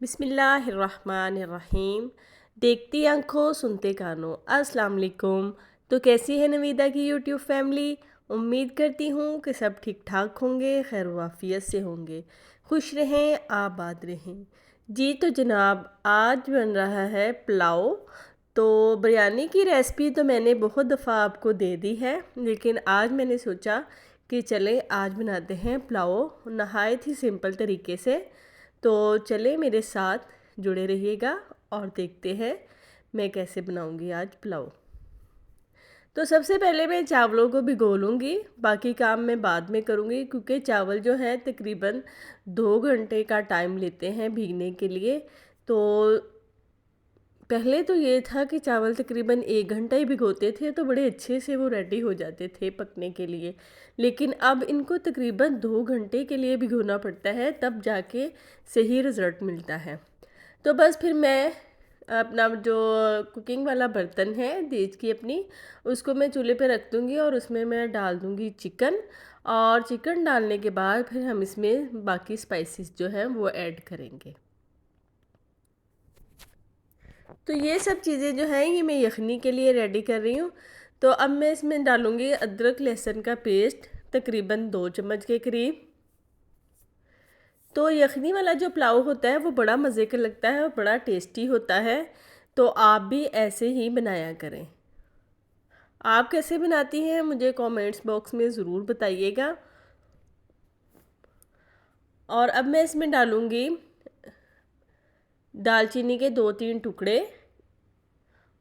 बिस्मिल्लाहिर्रहमानिर्रहीम। देखती आंखों सुनते कानों, अस्सलाम वालेकुम। तो कैसी है नवीदा की यूट्यूब फैमिली। उम्मीद करती हूँ कि सब ठीक ठाक होंगे, खैर वाफियत से होंगे, खुश रहें, आबाद रहें। जी तो जनाब, आज बन रहा है पुलाव। तो बिरयानी की रेसिपी तो मैंने बहुत दफ़ा आपको दे दी है, लेकिन आज मैंने सोचा कि चलें आज बनाते हैं पुलाव नहायत ही सिंपल तरीके से। तो चले मेरे साथ जुड़े रहिएगा और देखते हैं मैं कैसे बनाऊंगी आज पुलाव। तो सबसे पहले मैं चावलों को भिगो लूँगी, बाकी काम मैं बाद में करूँगी क्योंकि चावल जो है तकरीबन 2 घंटे का टाइम लेते हैं भीगने के लिए। तो पहले तो ये था कि चावल तकरीबन 1 घंटा ही भिगोते थे तो बड़े अच्छे से वो रेडी हो जाते थे पकने के लिए, लेकिन अब इनको तकरीबन 2 घंटे के लिए भिगोना पड़ता है, तब जाके सही रिज़ल्ट मिलता है। तो बस फिर मैं अपना जो कुकिंग वाला बर्तन है देज की अपनी, उसको मैं चूल्हे पे रख दूँगी और उसमें मैं डाल दूँगी चिकन। और चिकन डालने के बाद फिर हम इसमें बाकी स्पाइसेस जो हैं वो ऐड करेंगे। तो ये सब चीज़ें जो हैं ये मैं यखनी के लिए रेडी कर रही हूँ। तो अब मैं इसमें डालूँगी अदरक लहसुन का पेस्ट, तकरीबन 2 चम्मच के करीब। तो यखनी वाला जो पुलाव होता है वो बड़ा मज़े का लगता है और बड़ा टेस्टी होता है। तो आप भी ऐसे ही बनाया करें। आप कैसे बनाती हैं मुझे कमेंट्स बॉक्स में ज़रूर बताइएगा। और अब मैं इसमें डालूँगी दालचीनी के 2-3 टुकड़े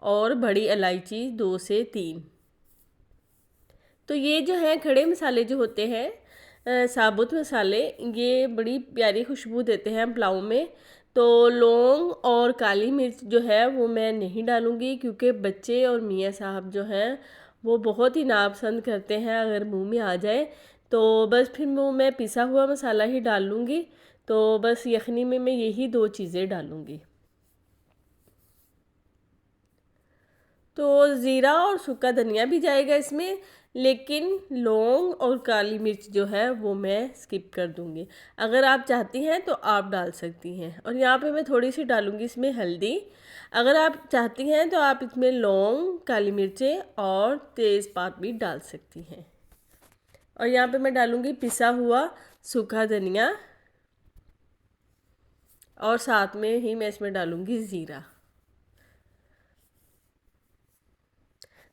और बड़ी इलायची 2 से 3। तो ये जो है खड़े मसाले जो होते हैं, साबुत मसाले, ये बड़ी प्यारी खुशबू देते हैं पुलाव में। तो लौंग और काली मिर्च जो है वो मैं नहीं डालूँगी क्योंकि बच्चे और मियाँ साहब जो हैं वो बहुत ही नापसंद करते हैं अगर मुंह में आ जाए। तो बस फिर वो मैं पिसा हुआ मसाला ही डाल लूँगी। तो बस यखनी में मैं यही 2 चीज़ें डालूँगी। तो ज़ीरा और सूखा धनिया भी जाएगा इसमें, लेकिन लौंग और काली मिर्च जो है वो मैं स्किप कर दूंगी। अगर आप चाहती हैं तो आप डाल सकती हैं। और यहाँ पे मैं थोड़ी सी डालूंगी इसमें हल्दी। अगर आप चाहती हैं तो आप इसमें लौंग, काली मिर्चें और तेज़पात भी डाल सकती हैं। और यहाँ पे मैं डालूंगी पिसा हुआ सूखा धनिया और साथ में ही मैं इसमें डालूंगी ज़ीरा।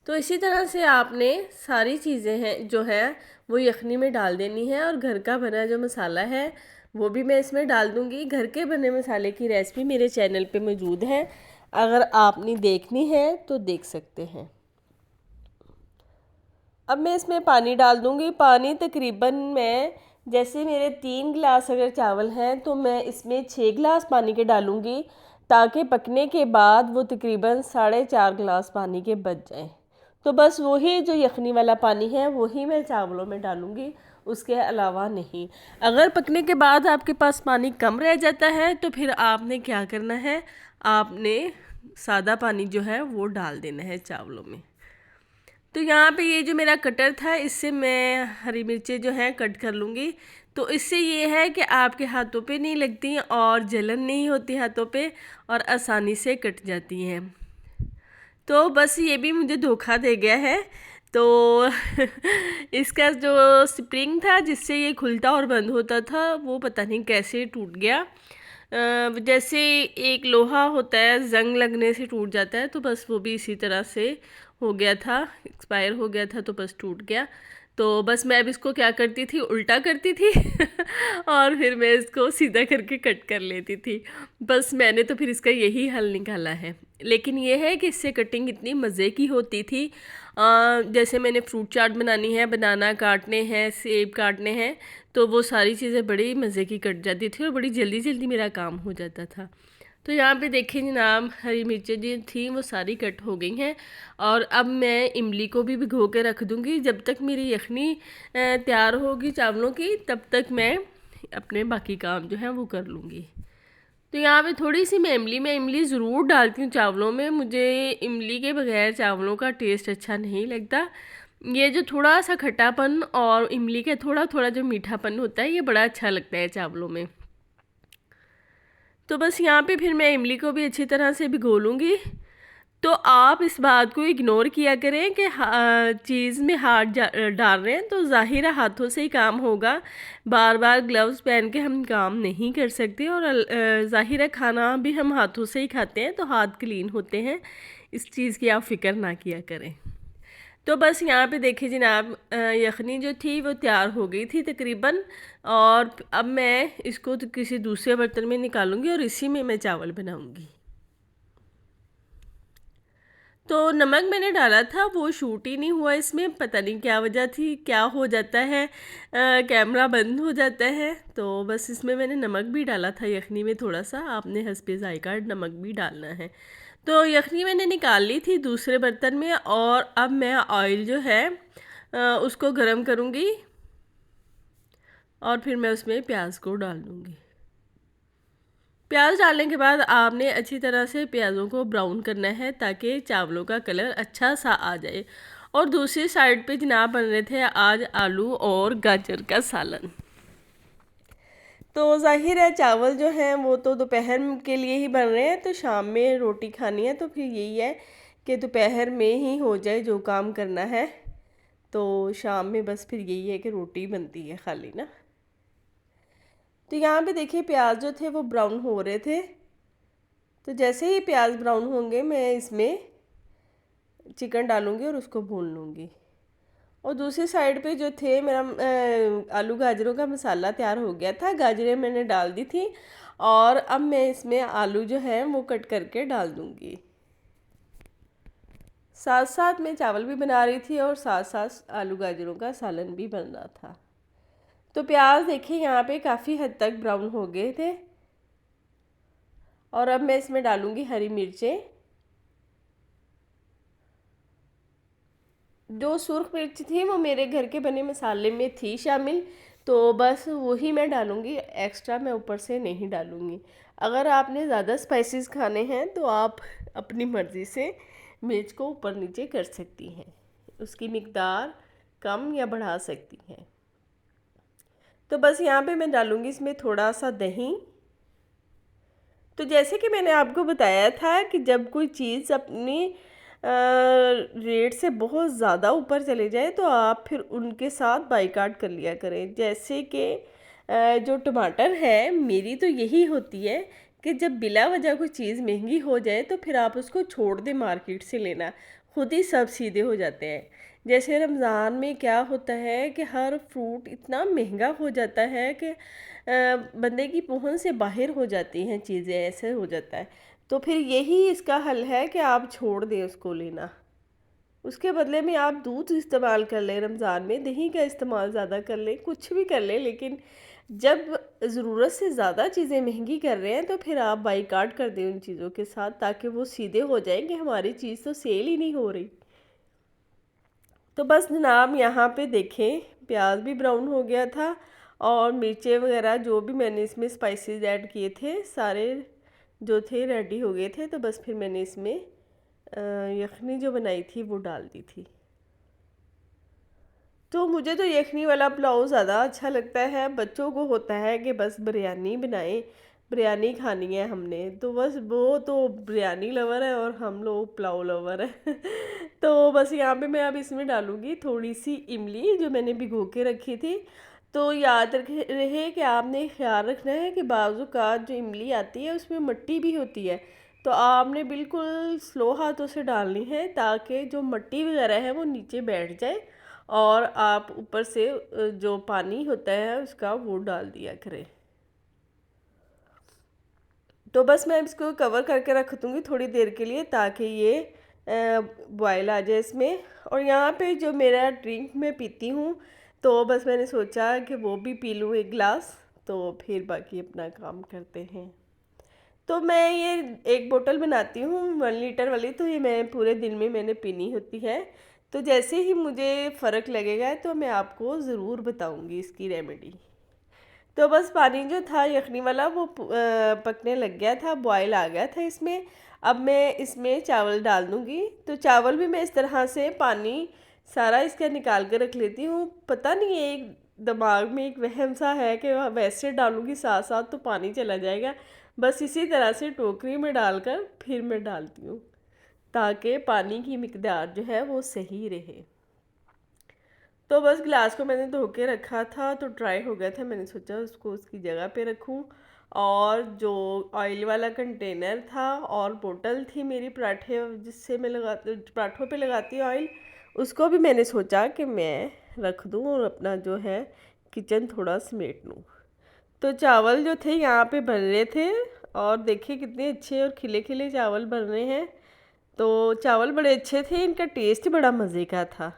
तो इसी तरह से आपने सारी चीज़ें हैं जो है वो यखनी में डाल देनी है। और घर का बना जो मसाला है वो भी मैं इसमें डाल दूँगी। घर के बने मसाले की रेसिपी मेरे चैनल पे मौजूद है, अगर आपने देखनी है तो देख सकते हैं। अब मैं इसमें पानी डाल दूँगी। पानी तकरीबन मैं, जैसे मेरे 3 गिलास अगर चावल हैं तो मैं इसमें 6 गिलास पानी के डालूँगी, ताकि पकने के बाद वो तकरीबन 4.5 गिलास पानी के बच जाएं। तो बस वही जो यखनी वाला पानी है वही मैं चावलों में डालूँगी, उसके अलावा नहीं। अगर पकने के बाद आपके पास पानी कम रह जाता है तो फिर आपने क्या करना है, आपने सादा पानी जो है वो डाल देना है चावलों में। तो यहाँ पे ये जो मेरा कटर था इससे मैं हरी मिर्चें जो हैं कट कर लूँगी। तो इससे ये है कि आपके हाथों पे नहीं लगती और जलन नहीं होती हाथों पे और आसानी से कट जाती हैं। तो बस ये भी मुझे धोखा दे गया है। तो इसका जो स्प्रिंग था जिससे ये खुलता और बंद होता था वो पता नहीं कैसे टूट गया। जैसे एक लोहा होता है जंग लगने से टूट जाता है, तो बस वो भी इसी तरह से हो गया था, एक्सपायर हो गया था तो बस टूट गया। तो बस मैं अब इसको क्या करती थी, उल्टा करती थी और फिर मैं इसको सीधा करके कट कर लेती थी। बस मैंने तो फिर इसका यही हल निकाला है। लेकिन ये है कि इससे कटिंग इतनी मज़े की होती थी। जैसे मैंने फ्रूट चाट बनानी है, बनाना काटने हैं, सेब काटने हैं, तो वो सारी चीज़ें बड़ी मज़े की कट जाती थी और बड़ी जल्दी जल्दी मेरा काम हो जाता था। तो यहाँ पे देखिए जनाब, हरी मिर्चें जो थी वो सारी कट हो गई हैं। और अब मैं इमली को भी भिगो के रख दूँगी। जब तक मेरी यखनी तैयार होगी चावलों की, तब तक मैं अपने बाकी काम जो है वो कर लूँगी। तो यहाँ पे थोड़ी सी मैं इमली ज़रूर डालती हूँ चावलों में। मुझे इमली के बगैर चावलों का टेस्ट अच्छा नहीं लगता। ये जो थोड़ा सा खट्टापन और इमली का थोड़ा थोड़ा जो मीठापन होता है ये बड़ा अच्छा लगता है चावलों में। तो बस यहाँ पे फिर मैं इमली को भी अच्छी तरह से भिगो लूँगी। तो आप इस बात को इग्नोर किया करें कि चीज़ में हाथ डाल रहे हैं तो ज़ाहिर है हाथों से ही काम होगा। बार बार ग्लव्स पहन के हम काम नहीं कर सकते, और ज़ाहिर है खाना भी हम हाथों से ही खाते हैं तो हाथ क्लीन होते हैं। इस चीज़ की आप फ़िक्र ना किया करें। तो बस यहाँ पे देखिए जनाब, यखनी जो थी वो तैयार हो गई थी तकरीबन। और अब मैं इसको तो किसी दूसरे बर्तन में निकालूंगी और इसी में मैं चावल बनाऊंगी। तो नमक मैंने डाला था, वो शूट ही नहीं हुआ इसमें, पता नहीं क्या वजह थी, क्या हो जाता है, कैमरा बंद हो जाता है। तो बस इसमें मैंने नमक भी डाला था यखनी में थोड़ा सा, आपने हस्बे ज़ायका नमक भी डालना है। तो यखनी मैंने निकाल ली थी दूसरे बर्तन में, और अब मैं ऑयल जो है उसको गरम करूँगी और फिर मैं उसमें प्याज को डाल दूँगी। प्याज डालने के बाद आपने अच्छी तरह से प्याज़ों को ब्राउन करना है ताकि चावलों का कलर अच्छा सा आ जाए। और दूसरी साइड पे जनाब बन रहे थे आज आलू और गाजर का सालन। तो ज़ाहिर है चावल जो हैं वो तो दोपहर के लिए ही बन रहे हैं, तो शाम में रोटी खानी है तो फिर यही है कि दोपहर में ही हो जाए जो काम करना है। तो शाम में बस फिर यही है कि रोटी बनती है खाली ना। तो यहाँ पे देखिए प्याज जो थे वो ब्राउन हो रहे थे। तो जैसे ही प्याज ब्राउन होंगे मैं इसमें चिकन डालूंगी और उसको भून लूँगी। और दूसरी साइड पे जो थे मेरा आलू गाजरों का मसाला तैयार हो गया था, गाजरें मैंने डाल दी थी और अब मैं इसमें आलू जो है वो कट करके डाल दूँगी। साथ साथ मैं चावल भी बना रही थी और साथ साथ आलू गाजरों का सालन भी बन रहा था। तो प्याज देखिए यहाँ पे काफ़ी हद तक ब्राउन हो गए थे, और अब मैं इसमें डालूँगी हरी मिर्चें। जो सुर्ख मिर्च थी वो मेरे घर के बने मसाले में थी शामिल, तो बस वही मैं डालूँगी, एक्स्ट्रा मैं ऊपर से नहीं डालूँगी। अगर आपने ज़्यादा स्पाइसेस खाने हैं तो आप अपनी मर्ज़ी से मिर्च को ऊपर नीचे कर सकती हैं, उसकी मिकदार कम या बढ़ा सकती हैं। तो बस यहाँ पे मैं डालूँगी इसमें थोड़ा सा दही। तो जैसे कि मैंने आपको बताया था कि जब कोई चीज़ अपनी रेट से बहुत ज़्यादा ऊपर चले जाए तो आप फिर उनके साथ बाइकाट कर लिया करें। जैसे कि जो टमाटर है, मेरी तो यही होती है कि जब बिला वजह कोई चीज़ महंगी हो जाए तो फिर आप उसको छोड़ दें मार्केट से लेना, खुद ही सब सीधे हो जाते हैं। जैसे रमज़ान में क्या होता है कि हर फ्रूट इतना महंगा हो जाता है कि बंदे की पहुंच से बाहर हो जाती हैं चीज़ें, ऐसे हो जाता है। तो फिर यही इसका हल है कि आप छोड़ दें उसको लेना, उसके बदले में आप दूध इस्तेमाल कर लें, रमज़ान में दही का इस्तेमाल ज़्यादा कर लें, कुछ भी कर लें, लेकिन जब ज़रूरत से ज़्यादा चीज़ें महंगी कर रहे हैं तो फिर आप बाइकाट कर दें उन चीज़ों के साथ, ताकि वो सीधे हो जाएं कि हमारी चीज़ तो सेल ही नहीं हो रही। तो बस जनाब यहाँ पे देखें प्याज भी ब्राउन हो गया था और मिर्चें वगैरह जो भी मैंने इसमें स्पाइसेस ऐड किए थे सारे जो थे रेडी हो गए थे। तो बस फिर मैंने इसमें यखनी जो बनाई थी वो डाल दी थी। तो मुझे तो यखनी वाला पुलाव ज़्यादा अच्छा लगता है, बच्चों को होता है कि बस बिरयानी बनाएं, बिरयानी खानी है हमने, तो बस वो तो बिरयानी लवर है और हम लोग पुलाव लवर है। तो बस यहाँ पे मैं अब इसमें डालूँगी थोड़ी सी इमली जो मैंने भिगो के रखी थी। तो याद रहे कि आपने ख्याल रखना है कि बाज़ू का जो इमली आती है उसमें मिट्टी भी होती है, तो आपने बिल्कुल स्लो हाथों से डालनी है ताकि जो मिट्टी वगैरह है वो नीचे बैठ जाए, और आप ऊपर से जो पानी होता है उसका वो डाल दिया करें। तो बस मैं इसको कवर करके रख दूँगी थोड़ी देर के लिए ताकि ये बॉयल आ जाए इसमें। और यहाँ पे जो मेरा ड्रिंक मैं पीती हूँ तो बस मैंने सोचा कि वो भी पी लूँ एक गिलास, तो फिर बाकी अपना काम करते हैं। तो मैं ये एक बोतल बनाती हूँ 1 लीटर वाली, तो ये मैं पूरे दिन में मैंने पीनी होती है। तो जैसे ही मुझे फ़र्क लगेगा तो मैं आपको ज़रूर बताऊँगी इसकी रेमेडी। तो बस पानी जो था यखनी वाला वो पकने लग गया था, बॉयल आ गया था इसमें। अब मैं इसमें चावल डाल दूँगी। तो चावल भी मैं इस तरह से पानी सारा इसका निकाल कर रख लेती हूँ। पता नहीं एक दिमाग में एक वहम सा है कि वैसे डालूँगी साथ साथ तो पानी चला जाएगा, बस इसी तरह से टोकरी में डालकर फिर मैं डालती हूँ ताकि पानी की मिकदार जो है वो सही रहे। तो बस गिलास को मैंने धो के रखा था तो ड्राई हो गया था, मैंने सोचा उसको उसकी जगह पे रखूं। और जो ऑयल वाला कंटेनर था और बोतल थी मेरी पराठे जिससे मैं पराठों पे लगाती हूँ ऑयल, उसको भी मैंने सोचा कि मैं रख दूँ और अपना जो है किचन थोड़ा समेट लूँ। तो चावल जो थे यहाँ पे बन रहे थे और देखिए कितने अच्छे और खिले खिले चावल बन रहे हैं। तो चावल बड़े अच्छे थे, इनका टेस्ट बड़ा मज़े का था।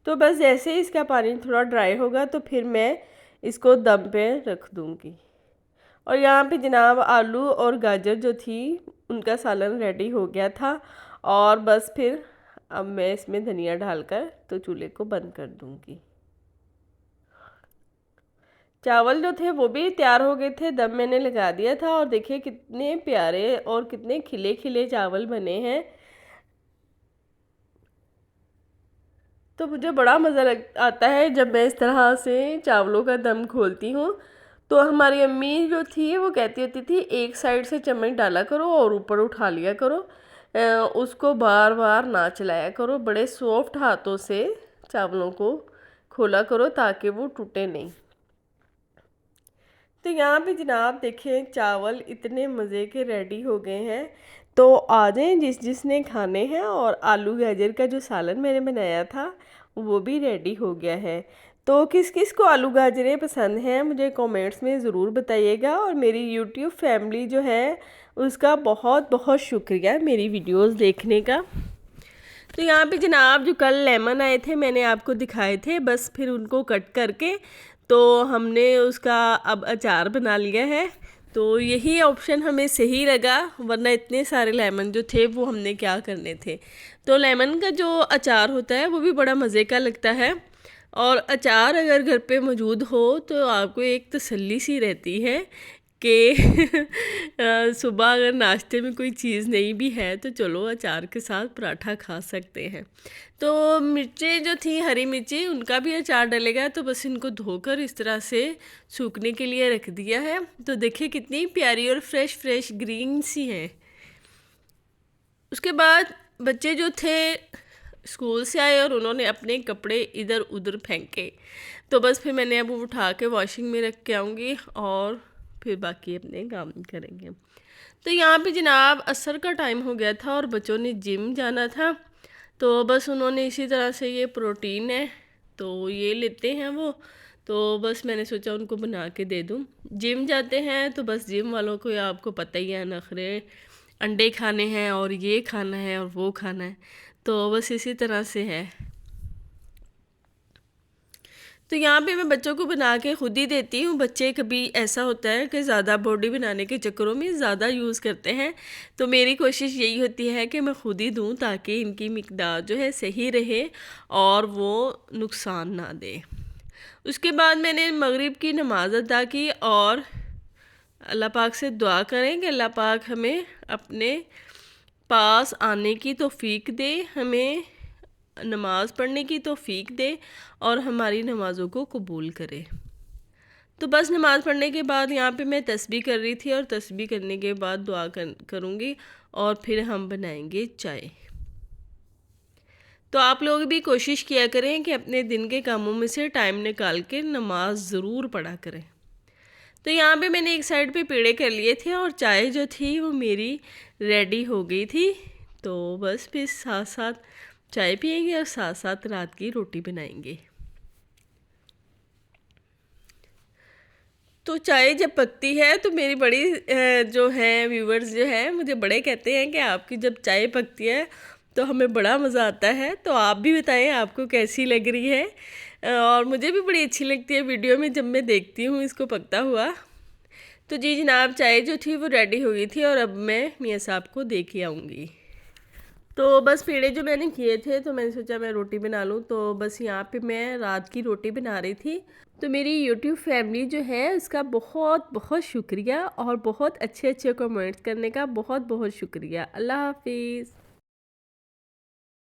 तो बस जैसे ही इसका पानी थोड़ा ड्राई होगा तो फिर मैं इसको दम पे रख दूँगी। और यहाँ पे जनाब आलू और गाजर जो थी उनका सालन रेडी हो गया था। और बस फिर अब मैं इसमें धनिया डालकर तो चूल्हे को बंद कर दूँगी। चावल जो थे वो भी तैयार हो गए थे, दम मैंने लगा दिया था और देखिए कितने प्यारे और कितने खिले खिले चावल बने हैं। तो मुझे बड़ा मज़ा आता है जब मैं इस तरह से चावलों का दम खोलती हूँ। तो हमारी अम्मी जो थी वो कहती होती थी एक साइड से चम्मच डाला करो और ऊपर उठा लिया करो, उसको बार बार ना चलाया करो, बड़े सॉफ्ट हाथों से चावलों को खोला करो ताकि वो टूटे नहीं। तो यहाँ पे जनाब देखिए चावल इतने मज़े के रेडी हो गए हैं। तो आ जाएं जिसने खाने हैं। और आलू गाजर का जो सालन मैंने बनाया था वो भी रेडी हो गया है। तो किस किस को आलू गाजरें पसंद हैं मुझे कमेंट्स में ज़रूर बताइएगा। और मेरी यूट्यूब फैमिली जो है उसका बहुत बहुत शुक्रिया मेरी वीडियोस देखने का। तो यहाँ पे जनाब जो कल लेमन आए थे मैंने आपको दिखाए थे, बस फिर उनको कट करके तो हमने उसका अब अचार बना लिया है। तो यही ऑप्शन हमें सही लगा, वरना इतने सारे लेमन जो थे वो हमने क्या करने थे। तो लेमन का जो अचार होता है वो भी बड़ा मज़े का लगता है। और अचार अगर घर पे मौजूद हो तो आपको एक तसल्ली सी रहती है कि सुबह अगर नाश्ते में कोई चीज़ नहीं भी है तो चलो अचार के साथ पराठा खा सकते हैं। तो मिर्चें जो थी हरी मिर्ची उनका भी अचार डलेगा, तो बस इनको धोकर इस तरह से सूखने के लिए रख दिया है। तो देखिए कितनी प्यारी और फ्रेश फ्रेश ग्रीन सी हैं। उसके बाद बच्चे जो थे स्कूल से आए और उन्होंने अपने कपड़े इधर उधर फेंके, तो बस फिर मैंने अब वो उठा के वॉशिंग में रख के आऊँगी और फिर बाकी अपने काम करेंगे। तो यहाँ पे जनाब असर का टाइम हो गया था और बच्चों ने जिम जाना था। तो बस उन्होंने इसी तरह से ये प्रोटीन है तो ये लेते हैं वो, तो बस मैंने सोचा उनको बना के दे दूँ। जिम जाते हैं तो बस जिम वालों को आपको पता ही है नखरे, अंडे खाने हैं और ये खाना है और वो खाना है, तो बस इसी तरह से है। तो यहाँ पे मैं बच्चों को बना के खुद ही देती हूँ। बच्चे कभी ऐसा होता है कि ज़्यादा बॉडी बनाने के चक्करों में ज़्यादा यूज़ करते हैं, तो मेरी कोशिश यही होती है कि मैं खुद ही दूँ ताकि इनकी मिकदार जो है सही रहे और वो नुकसान ना दे। उसके बाद मैंने मगरिब की नमाज़ अदा की और अल्लाह पाक से दुआ करें कि अल्लाह पाक हमें अपने पास आने की तौफीक दे, हमें नमाज़ पढ़ने की तौफीक दे और हमारी नमाज़ों को कबूल करे। तो बस नमाज़ पढ़ने के बाद यहाँ पे मैं तस्बीह कर रही थी और तस्बीह करने के बाद दुआ करूँगी और फिर हम बनाएंगे चाय। तो आप लोग भी कोशिश किया करें कि अपने दिन के कामों में से टाइम निकाल के नमाज ज़रूर पढ़ा करें। तो यहाँ पे मैंने एक साइड पे पेड़े कर लिए थे और चाय जो थी वो मेरी रेडी हो गई थी। तो बस फिर साथ साथ चाय पिएंगे और साथ साथ रात की रोटी बनाएंगे। तो चाय जब पकती है तो मेरी बड़ी जो है व्यूवर्स जो है मुझे बड़े कहते हैं कि आपकी जब चाय पकती है तो हमें बड़ा मज़ा आता है। तो आप भी बताएं आपको कैसी लग रही है। और मुझे भी बड़ी अच्छी लगती है वीडियो में जब मैं देखती हूँ इसको पकता हुआ। तो जी जनाब चाय जो थी वो रेडी हो गई थी और अब मैं मियाँ साहब को दे के आऊँगी। तो बस पेड़े जो मैंने किए थे तो मैंने सोचा मैं रोटी बना लूँ। तो बस यहाँ पे मैं रात की रोटी बना रही थी। तो मेरी यूट्यूब फैमिली जो है उसका बहुत बहुत शुक्रिया और बहुत अच्छे अच्छे कमेंट्स करने का बहुत बहुत शुक्रिया। अल्लाह हाफिज़।